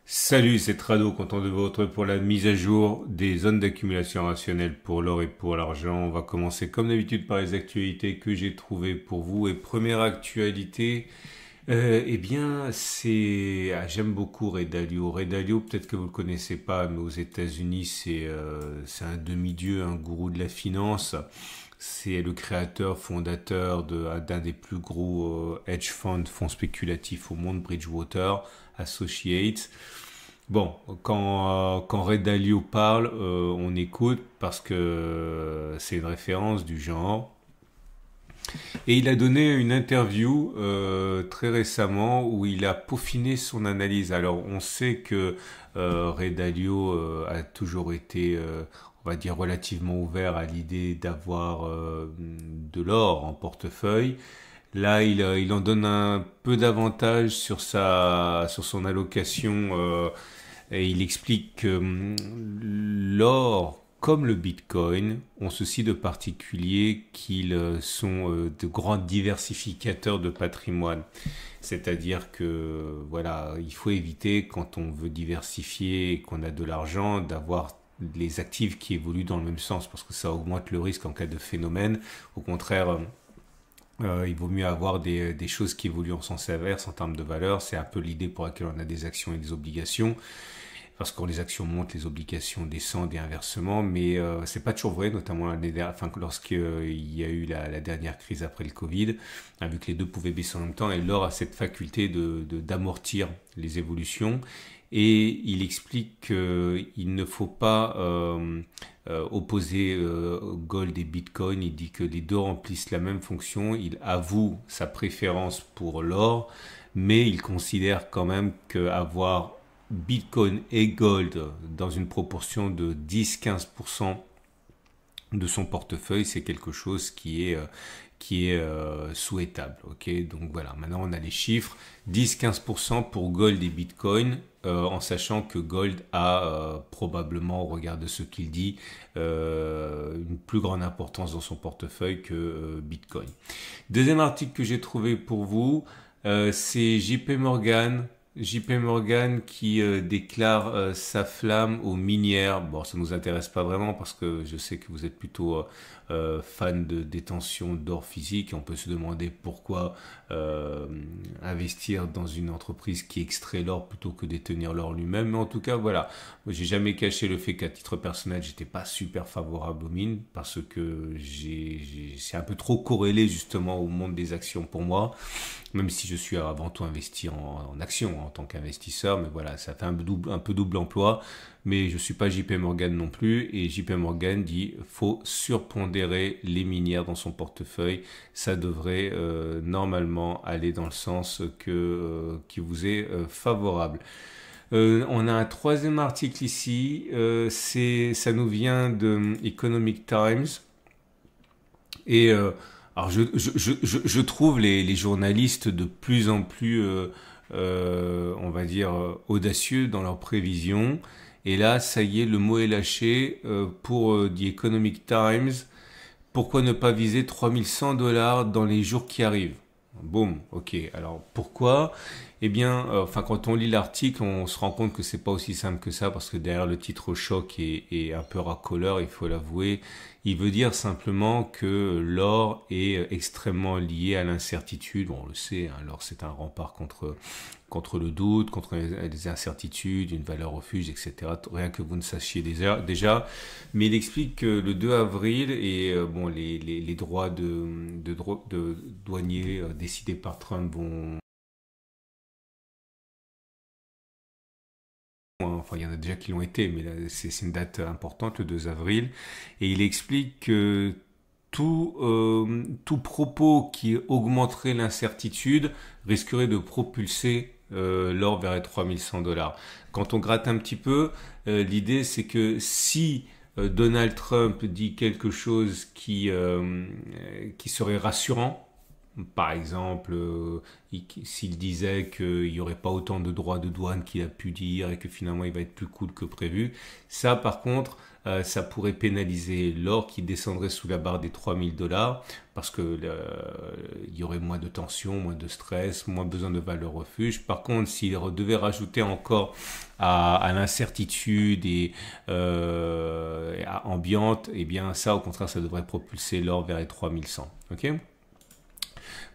Salut, c'est Trado, content de vous retrouver pour la mise à jour des zones d'accumulation rationnelle pour l'or et pour l'argent. On va commencer comme d'habitude par les actualités que j'ai trouvées pour vous. Et première actualité, eh bien, j'aime beaucoup Ray Dalio. Ray Dalio, peut-être que vous le connaissez pas, mais aux États-Unis, c'est un demi-dieu, un gourou de la finance. C'est le créateur, fondateur d'un des plus gros hedge funds, fonds spéculatifs au monde, Bridgewater Associates. Bon, quand Ray Dalio parle, on écoute parce que c'est une référence du genre. Et il a donné une interview très récemment où il a peaufiné son analyse. Alors, on sait que Ray Dalio a toujours été, on va dire, relativement ouvert à l'idée d'avoir de l'or en portefeuille. Là, il en donne un peu davantage sur son allocation et il explique que l'or, comme le Bitcoin, ont ceci de particulier qu'ils sont de grands diversificateurs de patrimoine. C'est-à-dire que voilà, il faut éviter quand on veut diversifier et qu'on a de l'argent d'avoir les actifs qui évoluent dans le même sens parce que ça augmente le risque en cas de phénomène. Au contraire, il vaut mieux avoir des choses qui évoluent en sens inverse en termes de valeur. C'est un peu l'idée pour laquelle on a des actions et des obligations. Parce que quand les actions montent, les obligations descendent et inversement. Mais c'est pas toujours vrai, notamment lorsqu'il y a eu la dernière crise après le Covid, vu que les deux pouvaient baisser en même temps. Et l'or a cette faculté d'amortir les évolutions. Et il explique qu'il ne faut pas opposer gold et bitcoin. Il dit que les deux remplissent la même fonction. Il avoue sa préférence pour l'or, mais il considère quand même qu'avoir bitcoin et gold dans une proportion de 10-15% de son portefeuille, c'est quelque chose qui est souhaitable. Ok, donc voilà, maintenant on a les chiffres 10-15% pour gold et bitcoin, en sachant que gold a probablement, au regard de ce qu'il dit, une plus grande importance dans son portefeuille que bitcoin. Deuxième article que j'ai trouvé pour vous, c'est JP Morgan. JP Morgan qui déclare sa flamme aux minières. Bon, ça nous intéresse pas vraiment parce que je sais que vous êtes plutôt fan de détention d'or physique. On peut se demander pourquoi investir dans une entreprise qui extrait l'or plutôt que détenir l'or lui-même. Mais en tout cas, voilà. J'ai jamais caché le fait qu'à titre personnel, j'étais pas super favorable aux mines parce que c'est un peu trop corrélé justement au monde des actions pour moi. Même si je suis avant tout investi en actions en tant qu'investisseur, mais voilà, ça fait un peu double emploi, mais je suis pas JP Morgan non plus, et JP Morgan dit faut surpondérer les minières dans son portefeuille, ça devrait normalement aller dans le sens qui vous est favorable. On a un troisième article ici, ça nous vient de Economic Times, et alors je trouve les journalistes de plus en plus, on va dire, audacieux dans leurs prévisions. Et là, ça y est, le mot est lâché pour The Economic Times. Pourquoi ne pas viser 3100 $ dans les jours qui arrivent? Boum, ok. Alors pourquoi? Eh bien, enfin, quand on lit l'article, on se rend compte que c'est pas aussi simple que ça, parce que derrière le titre choc est un peu racoleur, il faut l'avouer. Il veut dire simplement que l'or est extrêmement lié à l'incertitude. Bon, on le sait, hein, l'or c'est un rempart contre le doute, contre les incertitudes, une valeur refuge, etc. Rien que vous ne sachiez déjà. Mais il explique que le 2 avril, et bon, les droits de douaniers décidés par Trump vont... Enfin, il y en a déjà qui l'ont été, mais là, c'est une date importante, le 2 avril. Et il explique que tout propos qui augmenterait l'incertitude risquerait de propulser l'or vers les 3100 $. Quand on gratte un petit peu, l'idée c'est que si Donald Trump dit quelque chose qui serait rassurant, Par exemple, s'il disait qu'il n'y aurait pas autant de droits de douane qu'il a pu dire et que finalement il va être plus cool que prévu, ça par contre, ça pourrait pénaliser l'or qui descendrait sous la barre des 3000 $ parce que il y aurait moins de tension, moins de stress, moins besoin de valeur refuge. Par contre, s'il devait rajouter encore à l'incertitude et ambiante, eh bien ça au contraire ça devrait propulser l'or vers les 3100. Ok?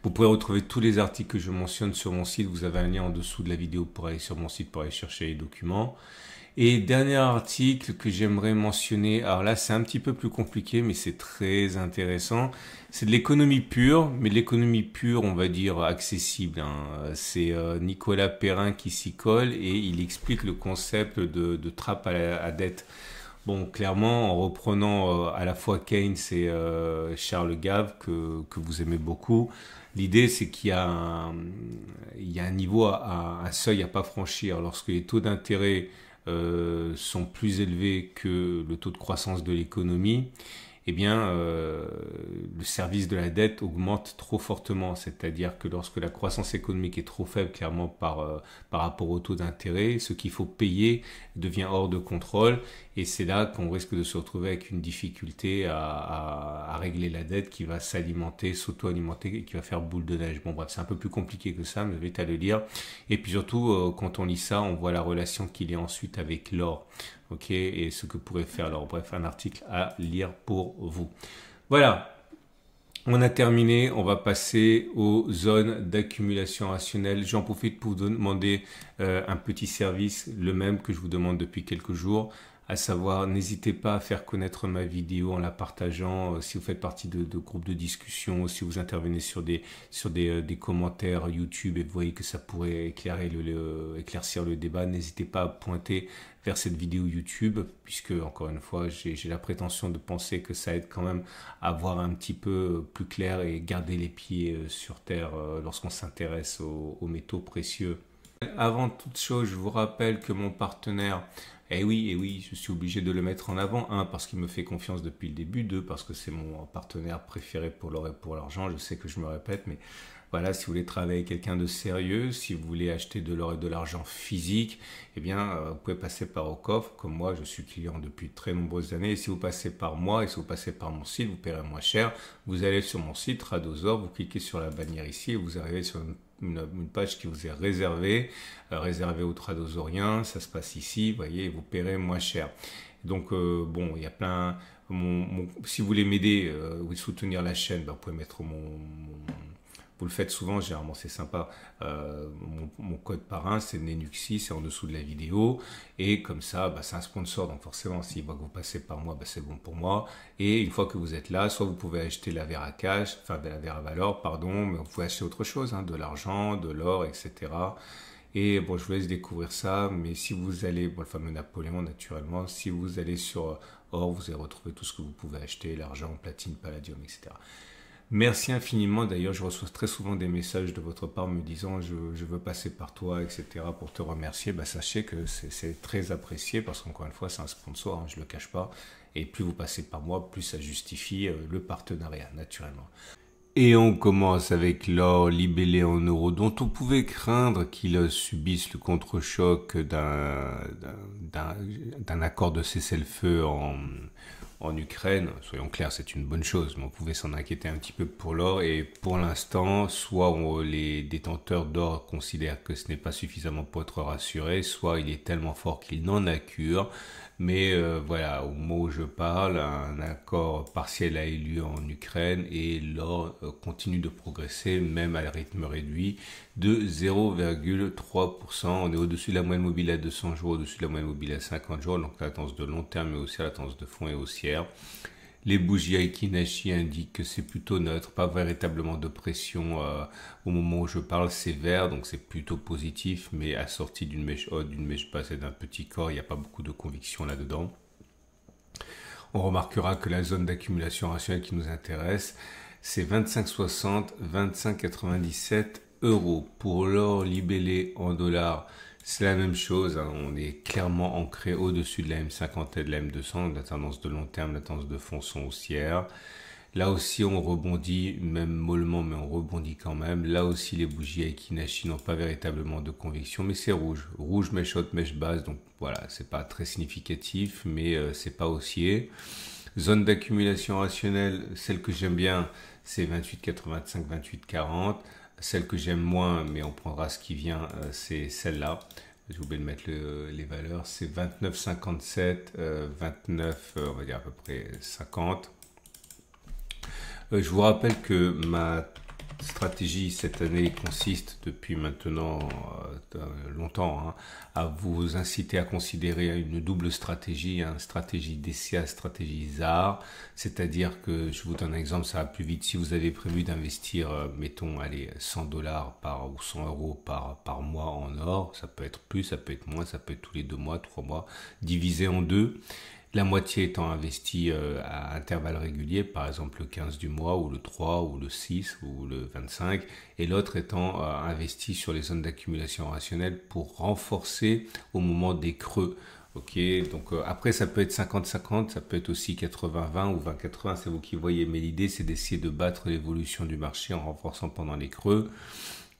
Vous pouvez retrouver tous les articles que je mentionne sur mon site. Vous avez un lien en dessous de la vidéo pour aller sur mon site pour aller chercher les documents. Et dernier article que j'aimerais mentionner, alors là c'est un petit peu plus compliqué mais c'est très intéressant. C'est de l'économie pure, mais de l'économie pure on va dire accessible. C'est Nicolas Perrin qui s'y colle et il explique le concept de trappe à dette. Bon, clairement, en reprenant à la fois Keynes et Charles Gave, que vous aimez beaucoup, l'idée c'est il y a un niveau, un seuil à pas franchir. Lorsque les taux d'intérêt sont plus élevés que le taux de croissance de l'économie, eh bien, le service de la dette augmente trop fortement. C'est-à-dire que lorsque la croissance économique est trop faible, clairement par rapport au taux d'intérêt, ce qu'il faut payer devient hors de contrôle. Et c'est là qu'on risque de se retrouver avec une difficulté à régler la dette qui va s'alimenter, s'auto-alimenter et qui va faire boule de neige. Bon, bref, c'est un peu plus compliqué que ça, mais je vais à le lire. Et puis surtout, quand on lit ça, on voit la relation qu'il y a ensuite avec l'or. Ok, et ce que pourrait faire l'or. Bref, un article à lire pour vous. Voilà, on a terminé. On va passer aux zones d'accumulation rationnelle. J'en profite pour vous demander un petit service, le même que je vous demande depuis quelques jours. À savoir, n'hésitez pas à faire connaître ma vidéo en la partageant, si vous faites partie de groupes de discussion, si vous intervenez sur des commentaires YouTube et vous voyez que ça pourrait éclaircir le débat, n'hésitez pas à pointer vers cette vidéo YouTube, puisque encore une fois, j'ai la prétention de penser que ça aide quand même à voir un petit peu plus clair et garder les pieds sur terre lorsqu'on s'intéresse aux métaux précieux. Avant toute chose, je vous rappelle que mon partenaire, eh oui, je suis obligé de le mettre en avant. Un, parce qu'il me fait confiance depuis le début. Deux, parce que c'est mon partenaire préféré pour l'or et pour l'argent. Je sais que je me répète, mais voilà, si vous voulez travailler avec quelqu'un de sérieux, si vous voulez acheter de l'or et de l'argent physique, eh bien, vous pouvez passer par Aucoffre. Comme moi, je suis client depuis de très nombreuses années. Et si vous passez par moi et si vous passez par mon site, vous paierez moins cher. Vous allez sur mon site, Tradosor, vous cliquez sur la bannière ici et vous arrivez sur une page qui vous est réservée aux tradosoriens. Ça se passe ici, vous voyez, vous paierez moins cher. Donc, bon, il y a plein... si vous voulez m'aider ou soutenir la chaîne, ben, vous pouvez mettre vous le faites souvent, généralement c'est sympa. Mon code parrain, c'est Nenuxi, c'est en dessous de la vidéo. Et comme ça, bah, c'est un sponsor. Donc forcément, s'il voit que vous passez par moi, bah, c'est bon pour moi. Et une fois que vous êtes là, soit vous pouvez acheter la Vera Cash, enfin de la Vera Valor, pardon, mais vous pouvez acheter autre chose, hein, de l'argent, de l'or, etc. Et bon, je vous laisse découvrir ça. Mais si vous allez, bon, le fameux Napoléon, naturellement, si vous allez sur or, vous allez retrouver tout ce que vous pouvez acheter, l'argent, platine, palladium, etc. Merci infiniment. D'ailleurs, je reçois très souvent des messages de votre part me disant je veux passer par toi, etc. pour te remercier. Bah, sachez que c'est très apprécié parce qu'encore une fois, c'est un sponsor, hein, je ne le cache pas. Et plus vous passez par moi, plus ça justifie le partenariat, naturellement. Et on commence avec l'or libellé en euros, dont on pouvait craindre qu'il subisse le contre-choc d'un accord de cessez-le-feu en Ukraine. Soyons clairs, c'est une bonne chose, mais on pouvait s'en inquiéter un petit peu pour l'or. Et pour l'instant, soit les détenteurs d'or considèrent que ce n'est pas suffisamment pour être rassurés, soit il est tellement fort qu'il n'en a cure. Mais voilà, au moment où je parle, un accord partiel a eu lieu en Ukraine et l'or continue de progresser, même à rythme réduit, de 0,3%. On est au-dessus de la moyenne mobile à 200 jours, au-dessus de la moyenne mobile à 50 jours, donc la tendance de long terme, mais aussi la tendance de fond est haussière. Les bougies Aiki-Nashi indiquent que c'est plutôt neutre, pas véritablement de pression au moment où je parle, c'est vert, donc c'est plutôt positif, mais assorti d'une mèche haute, d'une mèche basse et d'un petit corps, il n'y a pas beaucoup de conviction là-dedans. On remarquera que la zone d'accumulation rationnelle qui nous intéresse, c'est 25,60, 25,97 euros. Pour l'or libellé en dollars, c'est la même chose, hein. On est clairement ancré au-dessus de la M50 et de la M200, la tendance de long terme, la tendance de fond sont haussières. Là aussi, on rebondit, même mollement, mais on rebondit quand même. Là aussi, les bougies Aiki-Nashi n'ont pas véritablement de conviction, mais c'est rouge. Rouge, mèche haute, mèche basse, donc voilà, c'est pas très significatif, mais c'est pas haussier. Zone d'accumulation rationnelle, celle que j'aime bien, c'est 28,85, 28,40. Celle que j'aime moins, mais on prendra ce qui vient, c'est celle-là. J'ai oublié de mettre les valeurs. C'est 29,57, 29, on va dire à peu près 50. Je vous rappelle que ma stratégie cette année consiste depuis maintenant longtemps à vous inciter à considérer une double stratégie, une stratégie DCA, stratégie ZAR, c'est-à-dire que je vous donne un exemple, ça va plus vite. Si vous avez prévu d'investir, mettons, allez, 100 dollars ou 100 euros par mois en or, ça peut être plus, ça peut être moins, ça peut être tous les 2 mois, 3 mois, divisé en deux. La moitié étant investie à intervalles réguliers, par exemple le 15 du mois, ou le 3, ou le 6, ou le 25, et l'autre étant investie sur les zones d'accumulation rationnelle pour renforcer au moment des creux. Ok, donc après ça peut être 50-50, ça peut être aussi 80-20 ou 20-80, c'est vous qui voyez, mais l'idée c'est d'essayer de battre l'évolution du marché en renforçant pendant les creux,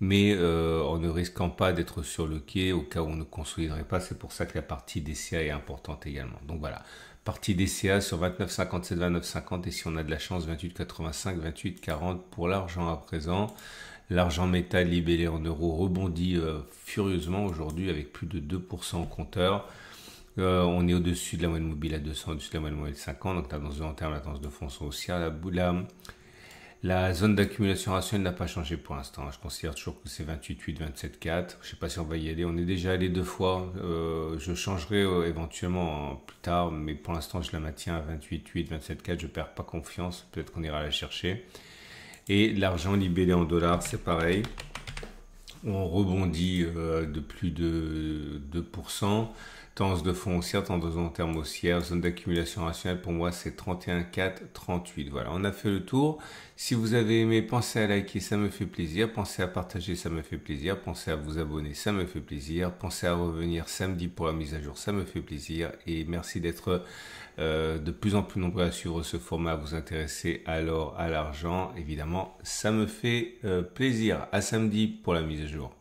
mais en ne risquant pas d'être sur le quai au cas où on ne consoliderait pas. C'est pour ça que la partie DCA est importante également. Donc voilà, partie DCA sur 29,57, 29,50 et si on a de la chance 28,85, 28,40 pour l'argent à présent. L'argent métal libellé en euros rebondit furieusement aujourd'hui avec plus de 2% au compteur. On est au-dessus de la moyenne mobile à 200, au-dessus de la moyenne mobile 50, donc tendance de long terme, la tendance de fond sont haussière. La zone d'accumulation rationnelle n'a pas changé pour l'instant. Je considère toujours que c'est 28,8, 27,4. Je ne sais pas si on va y aller. On est déjà allé 2 fois. Je changerai éventuellement plus tard, mais pour l'instant, je la maintiens à 28,8, 27,4. Je ne perds pas confiance. Peut-être qu'on ira la chercher. Et l'argent libellé en dollars, c'est pareil. On rebondit de plus de 2%. Tendance de fond haussière, tendance de long terme haussière, zone d'accumulation rationnelle pour moi c'est 31,4, 38. Voilà, on a fait le tour. Si vous avez aimé, pensez à liker, ça me fait plaisir. Pensez à partager, ça me fait plaisir. Pensez à vous abonner, ça me fait plaisir. Pensez à revenir samedi pour la mise à jour, ça me fait plaisir. Et merci d'être de plus en plus nombreux à suivre ce format, à vous intéresser à l'or, à l'argent. Évidemment, ça me fait plaisir. À samedi pour la mise à jour.